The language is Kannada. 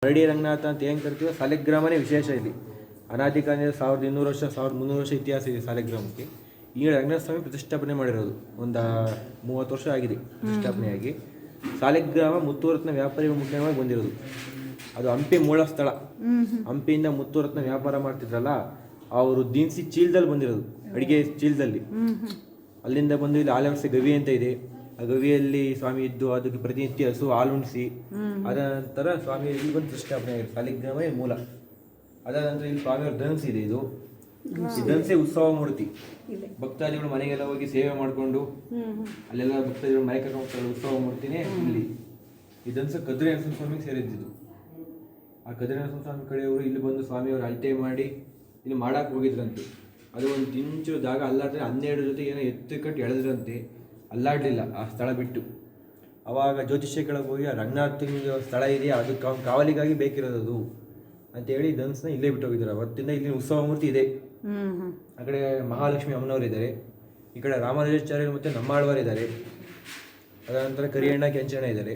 ಮರಡಿ ರಂಗನಾಥ ಅಂತ ಏನು ಕರಿತೀವೋ ಸಾಲಿಗ್ರಾಮನೇ ವಿಶೇಷ ಇಲ್ಲಿ. ಅನಾದಿ ಕಾಲದಿಂದ 1200 ವರ್ಷ 1300 ವರ್ಷ ಇತಿಹಾಸ ಇದೆ ಸಾಲಿಗ್ರಾಮಕ್ಕೆ. ಈಗ ರಂಗನಾಥ ಸ್ವಾಮಿ ಪ್ರತಿಷ್ಠಾಪನೆ ಮಾಡಿರೋದು ಒಂದು 30 ವರ್ಷ ಆಗಿದೆ ಪ್ರತಿಷ್ಠಾಪನೆಯಾಗಿ. ಸಾಲಿಗ್ರಾಮ ಮುತ್ತುರತ್ನ ವ್ಯಾಪಾರಿಗಳು ಮುಖ್ಯವಾಗಿ ಬಂದಿರೋದು. ಅದು ಹಂಪಿ ಮೂಲ ಸ್ಥಳ. ಹಂಪಿಯಿಂದ ಮುತ್ತುರತ್ನ ವ್ಯಾಪಾರ ಮಾಡ್ತಿದ್ರಲ್ಲ, ಅವರು ದಿನಸಿ ಚೀಲದಲ್ಲಿ ಬಂದಿರೋದು, ಅಡಿಗೆ ಚೀಲದಲ್ಲಿ. ಅಲ್ಲಿಂದ ಬಂದು ಇಲ್ಲಿ ಆಲವರ್ಸೆ ಗವಿ ಅಂತ ಇದೆ. ಆ ಗವಿಯಲ್ಲಿ ಸ್ವಾಮಿ ಇದ್ದು ಅದಕ್ಕೆ ಪ್ರತಿನಿತ್ಯ ಹಸು ಹಾಲು ಉಣಿಸಿ ಅದ ನಂತರ ಸ್ವಾಮಿ ಇಲ್ಲಿ ಬಂದು ಪ್ರತಿಷ್ಠಾಪನೆ ಆಗಿದೆ. ಸಾಲಿಗ್ರಾಮವೇ ಮೂಲ. ಅದಾದ ನಂತರ ಇಲ್ಲಿ ಸ್ವಾಮಿಯವ್ರ ಧನಸ್ಸು ಇದೆ. ಇದು ಈ ಧನಸ್ಸೇ ಉತ್ಸವ ಮೂರ್ತಿ. ಭಕ್ತಾದಿಗಳು ಮನೆಗೆಲ್ಲ ಹೋಗಿ ಸೇವೆ ಮಾಡಿಕೊಂಡು ಅಲ್ಲೆಲ್ಲ ಭಕ್ತಾದಿಗಳು ಮನೆ ಕರ್ಕೊಂಡು ಉತ್ಸವ ಮೂರ್ತಿನೇ ಇಲ್ಲಿ. ಈ ಧನಸ್ಸು ಕದ್ರಿ ನರಸಿಂಹ ಸ್ವಾಮಿಗೆ ಸೇರಿದ್ದು. ಆ ಕದ್ರಿ ನರಸಿಂಹ ಸ್ವಾಮಿ ಕಡೆಯವರು ಇಲ್ಲಿ ಬಂದು ಸ್ವಾಮಿಯವರು ಅಳತೆ ಮಾಡಿ ಇಲ್ಲಿ ಮಾಡಕ್ಕೆ ಹೋಗಿದ್ರಂತೆ. ಅದು ಒಂದು ಇಂಚು ಜಾಗ ಅಲ್ಲಾಡ್ರೆ 12 ಜೊತೆ ಏನೋ ಎತ್ತು ಕಟ್ಟಿ ಎಳೆದ್ರಂತೆ. ಅಲ್ಲಾಡಲಿಲ್ಲ ಆ ಸ್ಥಳ ಬಿಟ್ಟು. ಅವಾಗ ಜ್ಯೋತಿಷ್ಯ ಕೆಳಗೆ ಹೋಗಿ ಆ ರಂಗನಾಥನಿಗೆ ಸ್ಥಳ ಇದೆಯಾ, ಅದಕ್ಕೆ ಅವ್ನ ಕಾವಲಿಗಾಗಿ ಬೇಕಿರೋದು ಅಂತೇಳಿ ಧನಸ್ಸನ್ನ ಇಲ್ಲೇ ಬಿಟ್ಟು ಹೋಗಿದ್ದಾರೆ. ಅವತ್ತಿಂದ ಇಲ್ಲಿ ಉತ್ಸವ ಮೂರ್ತಿ ಇದೆ. ಆ ಕಡೆ ಮಹಾಲಕ್ಷ್ಮಿ ಅಮ್ಮನವರು ಇದ್ದಾರೆ, ಈ ಕಡೆ ರಾಮಾನುಜಾಚಾರ್ಯರು ಮತ್ತು ನಮ್ಮಾಳ್ವಾರ್ ಇದ್ದಾರೆ, ಅದರ ನಂತರ ಕರಿಯಣ್ಣ ಕೆಂಚಣ್ಣ ಇದ್ದಾರೆ.